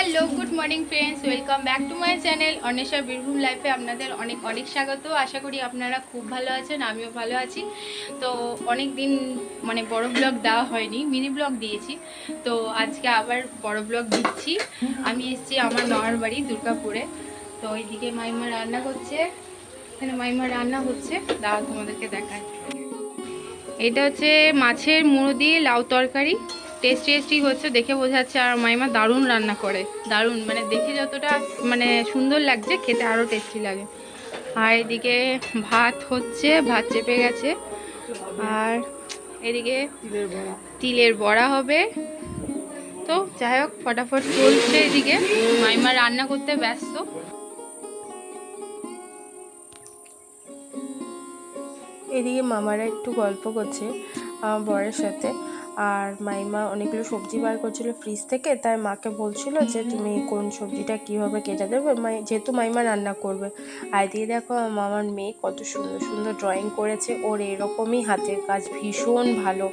Hello good morning friends, welcome back to my channel Anwesha Birbhum লাইফে আপনাদের অনেক অনেক স্বাগত। আশা করি আপনারা খুব ভালো আছেন, আমিও ভালো আছি। তো অনেক দিন বড় ব্লগ দেওয়া হয়নি, মিনি ব্লগ দিয়েছি। তো আজকে আবার বড় ব্লগ দিচ্ছি। আমি এসেছি আমার মামার বাড়ি দুর্গাপুরে। তো ওইদিকে মাইমা রান্না করছে, এখানে মাইমা রান্না হচ্ছে, দাঁড়াও তোমাদেরকে দেখায়। এটা হচ্ছে মাছের মুড়ো দিয়ে লাউ তরকারি, টেস্টি হচ্ছে, দেখে বোঝাচ্ছে। আর মাইমা দারুণ রান্না করে, দারুণ, দেখে যতটা সুন্দর লাগছে, খেতে আরও টেস্টি লাগে। আর এদিকে ভাত হচ্ছে, ভাত চেপে গেছে। আর এদিকে তিলের বড়া হবে। তো যাই হোক, ফটাফট চলছে। এদিকে মাইমা রান্না করতে ব্যস্ত। এদিকে মামারা একটু গল্প করছে বরের সাথে। আর মাইমা অনেকগুলো সবজি বার করছিল ফ্রিজ থেকে, তাই মাকে বলছিল যে তুমি কোন সবজিটা কীভাবে কেটে দেবে, যেহেতু মাইমা রান্না করবে। আর এদিকে দেখো মামার মেয়ে কত সুন্দর সুন্দর ড্রয়িং করেছে, ওর এরকমই হাতের কাজ ভীষণ ভালো,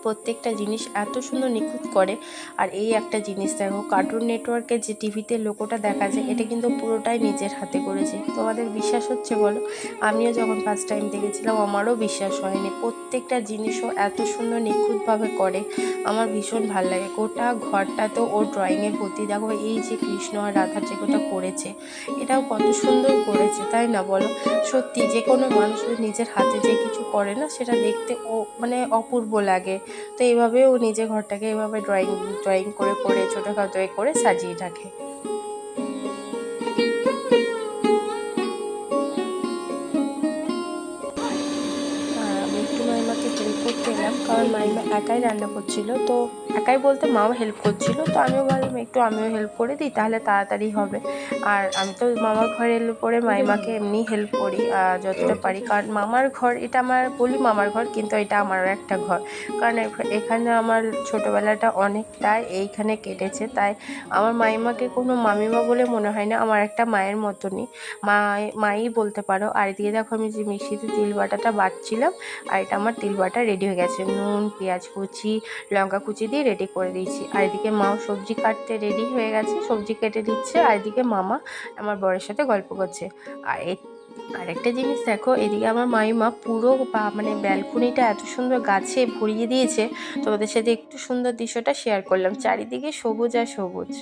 প্রত্যেকটা জিনিস এত সুন্দর নিখুঁত করে। আর এই একটা জিনিস দেখো, কার্টুন নেটওয়ার্কের যে টিভিতে লোগোটা দেখা যায়, এটা কিন্তু পুরোটাই নিজের হাতে করেছে। তোমাদের বিশ্বাস হচ্ছে বলো? আমিও যখন ফার্স্ট টাইম দেখেছিলাম আমারও বিশ্বাস হয়নি। প্রত্যেকটা জিনিসও এত সুন্দর নিখুঁতভাবে করে, আমার ভীষণ ভালো লাগে। গোটা ঘরটাতেও ওর ড্রয়িংয়ের প্রতি দেখো, এই যে কৃষ্ণ আর রাধার যেটা করেছে, এটাও কত সুন্দর করেছে, তাই না বলো? সত্যি যে কোনো মানুষ নিজের হাতে যে কিছু করে না, সেটা দেখতে ও অপূর্ব লাগে। তো এইভাবে ও নিজের ঘরটাকে এভাবে ড্রয়িং করে করে ছোটোখাটো করে সাজিয়ে রাখে। আর আমি একটু মাইমাকে হেল্প করতে এলাম, কারণ মাইমা একাই রান্না করছিল। তো একাই বলতে মাও হেল্প করছিল, তো আমিও ভাবলাম একটু আমিও হেল্প করে দিই, তাহলে তাড়াতাড়ি হবে। আর আমি তো মামার ঘরে এলে পরে মাইমাকে এমনি হেল্প করি যতটা পারি, কারণ মামার ঘর এটা আমার, বলি মামার ঘর, কিন্তু এটা আমারও একটা ঘর। কারণ এখানে আমার ছোটোবেলাটা অনেকটাই এইখানে কেটেছে, তাই আমার মাইমাকে কোনো মামিমা বলে মনে হয় না, আমার একটা মায়ের মতনই, মাই বলতে পারো। আর এদিকে দেখো আমি যে মিক্সিতে তিল বাটাটা বাটছিলাম, আর এটা আমার তিল বাটা রেডি হয়ে গেছে, নুন পেঁয়াজ কুচি লঙ্কা কুচি দিয়ে রেডি করে দিয়েছি। আর এদিকে মাও সবজি কাটতে রেডি হয়ে গেছে, সবজি কেটে দিচ্ছে। আর এদিকে মামা আমার বরের সাথে গল্প করছে। আর আর একটা জিনিস দেখো, এদিকে আমার মাইমা পুরো ব্যালকনিটা এত সুন্দর গাছে ভরিয়ে দিয়েছে। তোমাদের সাথে একটু সুন্দর দৃশ্যটা শেয়ার করলাম, চারিদিকে সবুজ আর সবুজ।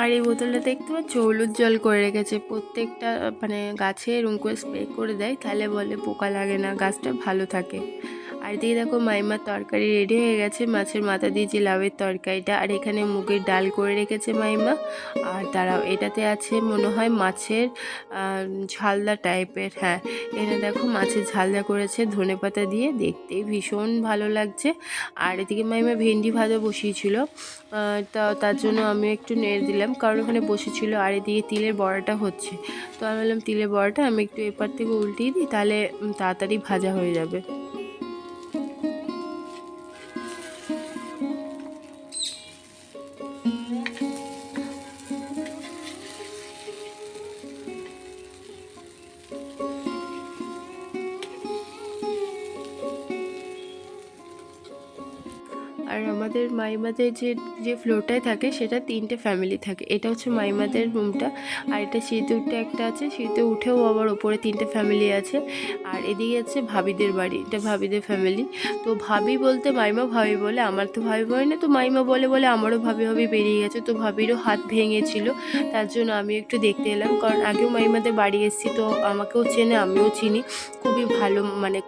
আর এই বোতলটা দেখতে পাচ্ছ, হলুদ জল করে রেখেছে। প্রত্যেকটা গাছে এরকম করে স্প্রে করে দেয়, তাহলে বলে পোকা লাগে না, গাছটা ভালো থাকে। আর দিয়ে দেখো মাইমার তরকারি রেডি হয়ে গেছে, মাছের মাথা দিয়ে যে লাউয়ের তরকারিটা। আর এখানে মুগের ডাল করে রেখেছে মাইমা। আর তারাও এটাতে আছে মনে হয় মাছের ঝালদা টাইপের, হ্যাঁ এটা দেখো মাছের ঝালদা করেছে ধনেপাতা দিয়ে, দেখতেই ভীষণ ভালো লাগছে। আর এদিকে মাইমা ভেন্ডি ভাজা বসিয়েছিল, তার জন্য আমি একটু নেড়ে দিলাম, কারণ ওখানে বসেছিল। আর এদিকে তিলের বড়াটা হচ্ছে, তো আমি বললাম তিলের বড়াটা আমি একটু এপার থেকে উল্টিয়ে দিই, তাহলে তাড়াতাড়ি ভাজা হয়ে যাবে। আর আমাদের মাইমাদের যে যে ফ্লোরটায় থাকে, সেটা 3টে ফ্যামিলি থাকে। এটা হচ্ছে মাইমাদের রুমটা। আর এটা সিঁড়িতে উঠে একটা আছে, সিঁড়িতে উঠেও আবার ওপরে 3টে ফ্যামিলি আছে। আর এদিকে আছে ভাবিদের বাড়ি, এটা ভাবিদের ফ্যামিলি। তো ভাবি বলতে মাইমা ভাবি বলে, আমার তো ভাবি বলে না, তো মাইমা বলে বলে আমারও ভাবি ভাবি বেরিয়ে গেছে। তো ভাবিরও হাত ভেঙেছিল, তার জন্য আমি একটু দেখতে এলাম, কারণ আগেও মাইমাদের বাড়ি এসেছি, তো আমাকেও চেনে আমিও চিনি। খুবই ভালো,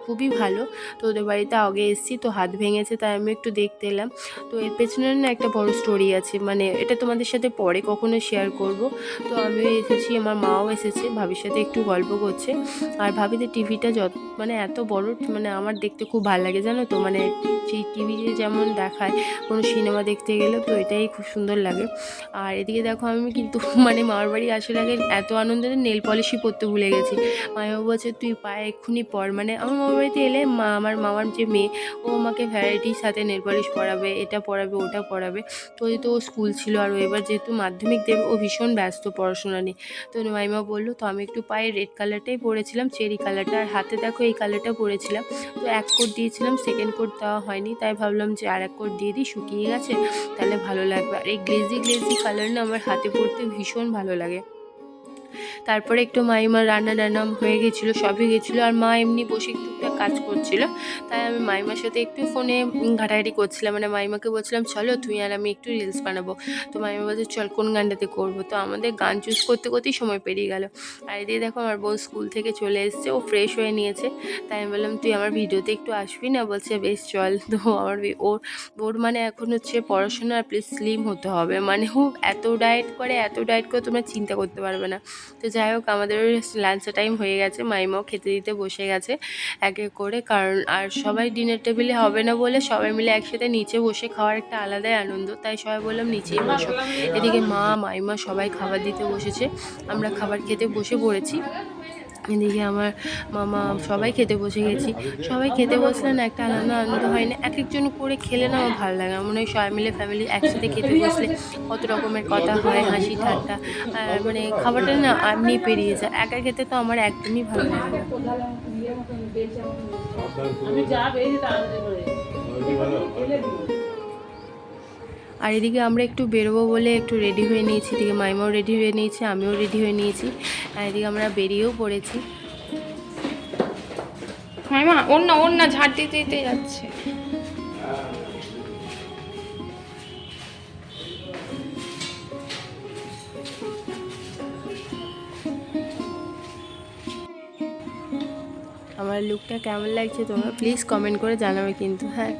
খুবই ভালো। তো ওদের বাড়িতে আগে এসেছি, তো হাত ভেঙেছে, তাই আমি একটু দেখতে এলাম। এলাম। তো এর পেছনে না একটা বড় স্টোরি আছে, মানে এটা তোমাদের সাথে পরে কখনো শেয়ার করব। তো আমিও এসেছি, আমার মাও এসেছে, ভাবির সাথে একটু গল্প করছে। আর ভাবিদের টিভিটা মানে এত বড়, মানে আমার দেখতে খুব ভালো লাগে জানো তো, মানে সেই টিভিতে যেমন দেখায় কোনো সিনেমা দেখতে গেলে, তো এটাই খুব সুন্দর লাগে। আর এদিকে দেখো আমি কিন্তু মানে মামার বাড়ি আসার আগে এত আনন্দে নেল পলিশই পরতে ভুলে গেছি। মামিমা বলছে তুই পায়ে এক্ষুনি পর, মানে আমার মামার বাড়িতে এলে আমার মামার যে মেয়ে, ও আমাকে ভ্যারাইটির সাথে নেল পলিশ পরাবে, এটা পরাবে ওটা পরাবে। তো যেহেতু ও স্কুল ছিল, আর এবার যেহেতু মাধ্যমিক দেবে, ও ভীষণ ব্যস্ত পড়াশোনা নিয়ে। তো মামিমা বললো, তো আমি একটু পায়ে রেড কালারটাই পরেছিলাম, চেরি কালারটা, আর হাতে দেখো এই কালারটা পরেছিলাম। তো এক কোট দিয়েছিলাম, সেকেন্ড কোট দেওয়া হয়নি, তাই ভাবলাম যে আর এক কোট দিয়ে দিই, শুকিয়ে গেছে তাহলে ভালো লাগবে। আর এই গ্লেজি গ্লেজি কালার না আমার হাতে পরতে ভীষণ ভালো লাগে। তারপরে একটু মাইমার রান্না হয়ে গেছিলো, সবই গেছিলো, আর মা এমনি বসে টুকটাক কাজ করছিল। তাই আমি মাইমার সাথে একটু ফোনে ঘাটাঘাটি করছিলাম, মানে মাইমাকে বলছিলাম চলো তুই আর আমি একটু রিলস বানাবো। তো মাইমা বলছে চল কোন গানটাতে করবো। তো আমাদের গান চুজ করতে করতেই সময় পেরিয়ে গেল। আর এদিকে দেখো আমার বোন স্কুল থেকে চলে এসছে, ও ফ্রেশ হয়ে নিয়েছে। তাই আমি বললাম তুই আমার ভিডিওতে একটু আসবি না, বলছে বেশ চল। তো ওর মানে এখন হচ্ছে পড়াশোনা আর প্লিজ স্লিম হতে হবে, মানে ও এত ডায়েট করে তোমরা চিন্তা করতে পারবে না। তো যাই হোক, আমাদের লাঞ্চ টাইম হয়ে গেছে, মাইমাও খেতে দিতে বসে গেছে এক এক করে, কারণ আর সবাই ডিনার টেবিলে হবে না বলে সবাই মিলে একসাথে নিচে বসে খাওয়ার একটা আলাদাই আনন্দ, তাই সবাই বললাম নিচেই বসো। এদিকে মা মাইমা সবাই খাবার দিতে বসেছে, আমরা খাবার খেতে বসে পড়েছি। এদিকে আমার মামা সবাই খেতে বসে গেছি। সবাই খেতে বসলে না একটা আনন্দ হয় না, এক একজন করে খেলে না আমার ভালো লাগে। আমার মনে হয় সবাই মিলে ফ্যামিলি একসাথে খেতে বসলে কত রকমের কথা হয়, হাসি ঠাট্টা, আর মানে খাবারটা না এমনি পেরিয়ে যায়। একা খেতে তো আমার একদমই ভালো লাগে না। আর এদিকে আমরা একটু বেরোবো বলে একটু রেডি হয়ে নিয়েছি, এদিকে মাইমাও রেডি হয়ে নিয়েছে, আমিও রেডি হয়ে নিয়েছি। আর এদিকে আমরা বেরিয়েও পড়েছি। মাইমা ওর না ঝাড় দিতে দিতে যাচ্ছে। আমার লুকটা কেমন লাগছে তোমরা প্লিজ কমেন্ট করে জানাবে কিন্তু, হ্যাঁ।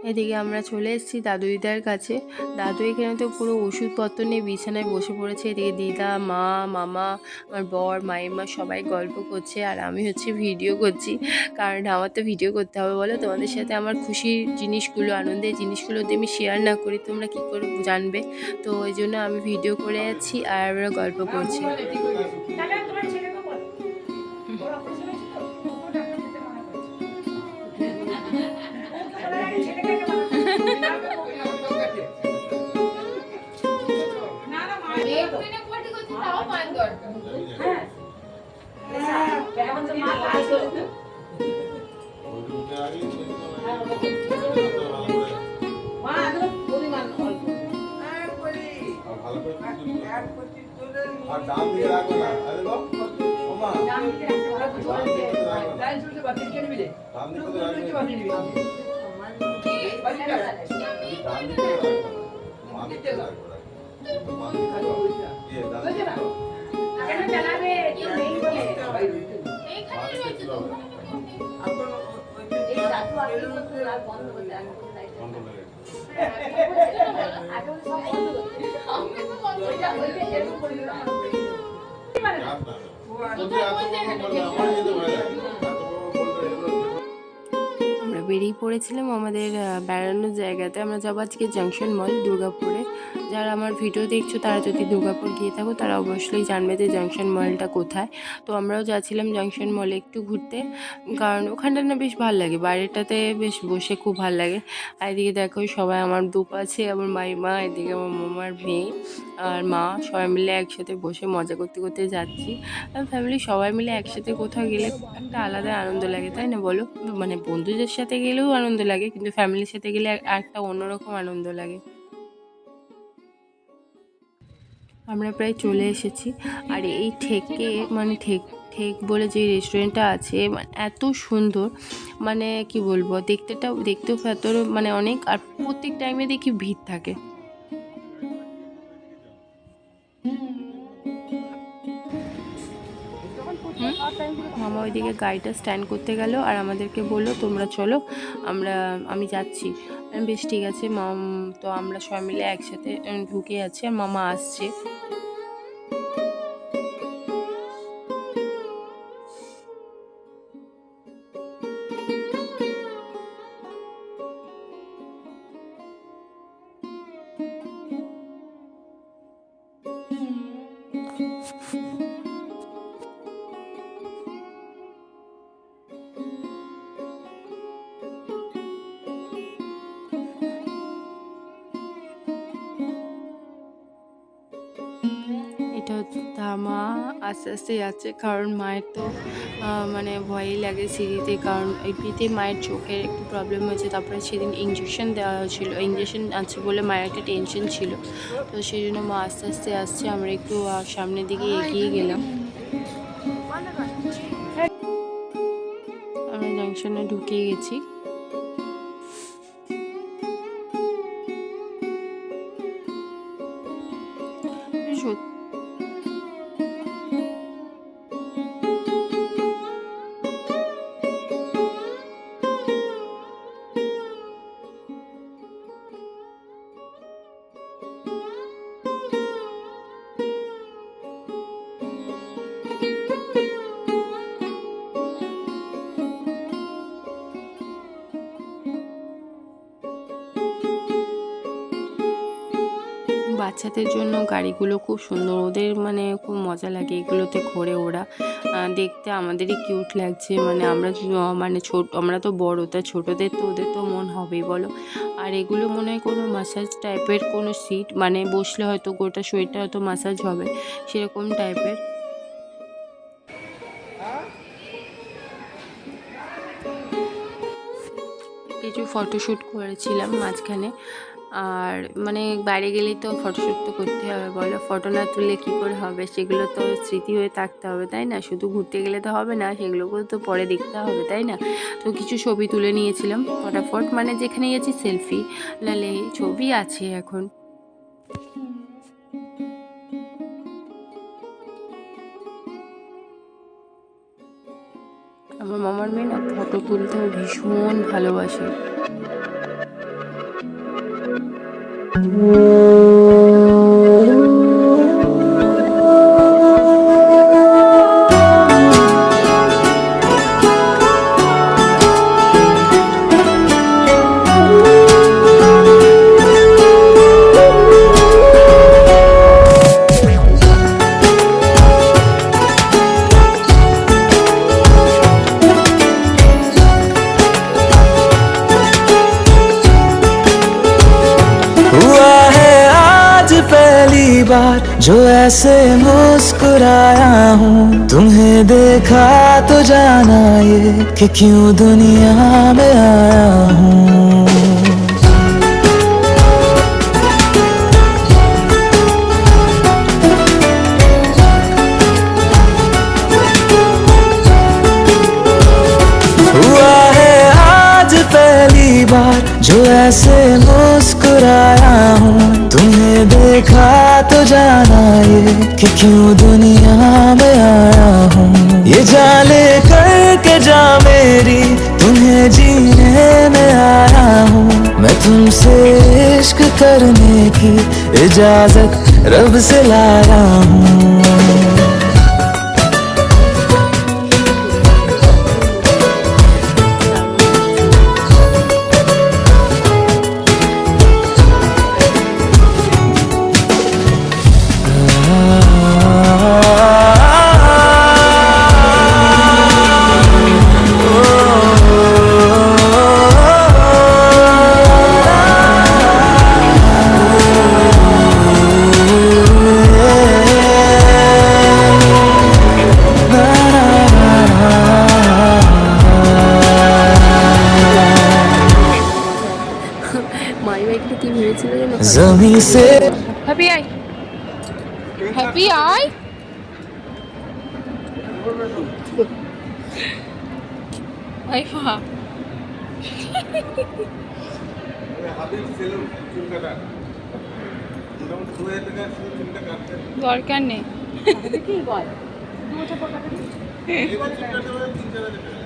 এদিকে আমরা চলে এসেছি দাদু দিদার কাছে। দাদু এখানে তো পুরো ওষুধপত্র নিয়ে বিছানায় বসে পড়েছে। এদিকে দিদা, মা, মামা, আমার বর, মাইমা সবাই গল্প করছে, আর আমি হচ্ছে ভিডিও করছি, কারণ আমার তো ভিডিও করতে হবে বলো। তোমাদের সাথে আমার খুশির জিনিসগুলো, আনন্দের জিনিসগুলো যদি আমি শেয়ার না করি তোমরা কী করে জানবে। তো ওই জন্য আমি ভিডিও করে যাচ্ছি আর আমরা গল্প করছি। আর ডান দিকে রাখবে না, আরে বাবা ওমা ডান দিকে রাখবে, ডান দিকে বাতি কে নিবি রে, ডান দিকে রাখবে, বাতি নিবি আমার বাতি কা ডান দিকে রাখবে, মা দিকে রাখবে, মা দিকে রাখবে, এই ডান দিকে কেন চালাবে এই নেই বলে এইখানে রয়েছে তো আপন এই দাদু আপনি তো লাইট বন্ধ করতে আগে বন্ধ করে আগে সব বন্ধ করতে আমি তো বন্ধ করে ওইটা এর উপরে না আমরা বেরিয়ে পড়েছিলাম আমাদের বেড়ানোর জায়গাতে। আমরা যাবো আজকে জাংশন মল দুর্গাপুরে। যারা আমার ভিডিও দেখছো তারা যদি দুর্গাপুর গিয়ে থাকো তারা অবশ্যই জানবে যে জাংশন মলটা কোথায়। তো আমরাও যাচ্ছিলাম জাংশন মলে একটু ঘুরতে, কারণ ওখানটা না বেশ ভালো লাগে, বাইরেটাতে বেশ বসে খুব ভালো লাগে। আর এদিকে দেখো সবাই, আমার দুপ আছে, আমার মাইমা, এদিকে আমার মামার মেয়ে আর মা, সবাই মিলে একসাথে বসে মজা করতে করতে যাচ্ছি। আর ফ্যামিলি সবাই মিলে একসাথে কোথাও গেলে একটা আলাদা আনন্দ লাগে, তাই না বলো? মানে বন্ধুদের সাথে গেলেও আনন্দ লাগে, কিন্তু ফ্যামিলির সাথে গেলে একটা অন্যরকম আনন্দ লাগে। আমরা প্রায় চলে এসেছি। আর এই ঠেকে মানে ঠেক বলে যে রেস্টুরেন্টটা আছে, এত সুন্দর, মানে কি বলবো, দেখতেও এত মানে অনেক, আর প্রত্যেক টাইমে দেখি ভিড় থাকে। মামা ওইদিকে গাড়িটা স্ট্যান্ড করতে গেল আর আমাদেরকে বললো তোমরা চলো, আমি যাচ্ছি। বেশ ঠিক আছে মাম। তো আমরা সবাই মিলে একসাথে ঢুকে যাচ্ছি আর মামা আসছে। এটা হচ্ছে মা আস্তে আস্তে যাচ্ছে, কারণ মায়ের তো মানে ভয়ই লাগে সিঁড়িতে, কারণ এমনিতে মায়ের চোখের একটু প্রবলেম হয়েছে। তারপরে সেদিন ইঞ্জেকশন দেওয়া হয়েছিল, ইঞ্জেকশন আছে বলে মায়ের একটা টেনশন ছিল, তো সেই জন্য মা আস্তে আস্তে আসছে। আমরা একটু সামনের দিকে এগিয়ে গেলাম। আমরা জাংশনে ঢুকে গেছি। বাচ্চাদের জন্য গাড়িগুলো খুব সুন্দর, ওদের মানে খুব মজা লাগে এগুলোতে ঘোরে ওরা। দেখতে আমাদেরই কিউট লাগছে, মানে আমরা তো বড়, তাই ছোটদের তো ওদের তো মন হবেই বলো। আর এগুলো মনে হয় কোনো মাসাজ টাইপের কোনো সিট, মানে বসলে হয়তো গোটা শরীরটা হয়তো মাসাজ হবে সেরকম টাইপের। কিছু ফটোশ্যুট করেছিলাম মাঝখানে। আর মানে বাইরে গেলেই তো ফটোশ্যুট তো করতে হবে বলো, ফটো না তুললে কী করে হবে? সেগুলো তো স্মৃতি হয়ে থাকতে হবে, তাই না? শুধু ঘুরতে গেলে তো হবে না, সেগুলোকেও তো পরে দেখতে হবে, তাই না? তো কিছু ছবি তুলে নিয়েছিলাম ফটাফট, মানে যেখানে গেছি সেলফি, নাহলে ছবি আছে এখন। আমার মামার মেয়ে না ফটো তুলতে ভীষণ ভালোবাসে। बार जो ऐसे मुस्कुराया हूँ, तुम्हें देखा तो जाना ये कि क्यों दुनिया में आया हूँ। हुआ है आज पहली बार जो ऐसे मुस्कुराया हूँ, तुम्हें देखा तो जाना ये कि क्यों दुनिया में आया हूँ। ये जाने करके जा मेरी तुम्हें जीने में आया हूँ। मैं तुमसे इश्क करने की इजाजत रब से लाया हूँ। जमीन से happy I, happy I. I বাহ, দরকার নেই। এবার চিন্তা করে 3-4 হাজার টাকা।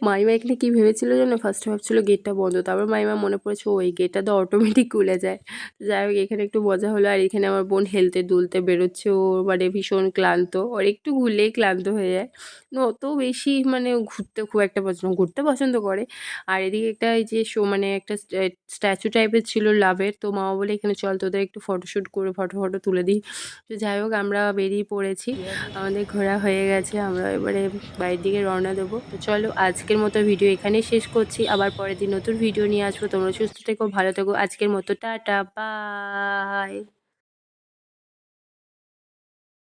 মাইমা এখানে কি ভেবেছিল জানো, ফার্স্টে ভাবছিল গেটটা বন্ধ, তারপর মাইমা মনে পড়েছে ওই গেটটা তো অটোমেটিক খুলে যায়। তো যাই হোক এখানে একটু মজা হলো। আর এখানে আমার বোন হেলতে দুলতে বেরোচ্ছে, ও মানে ভীষণ ক্লান্ত, ওর একটু ঘুরলেই ক্লান্ত হয়ে যায়। অত বেশি মানে ঘুরতে খুব একটা ঘুরতে পছন্দ করে। আর এদিকে একটা এই যে মানে একটা স্ট্যাচু টাইপের ছিল লাভের, তো মামা বলে এখানে চল তোদের একটু ফটোশ্যুট করে ফটো ফটো তুলে দিই। তো যাই হোক আমরা বেরিয়ে পড়েছি, আমাদের ঘোরা হয়ে গেছে, আমরা এবারে বাড়ির দিকে রওনা দেবো। তো চলো আজকের মতো ভিডিও এখানেই শেষ করছি, আবার পরের দিন নতুন ভিডিও নিয়ে আসবো। তোমরা সুস্থ থেকো, ভালো থেকো, আজকের মতো টাটা বাই।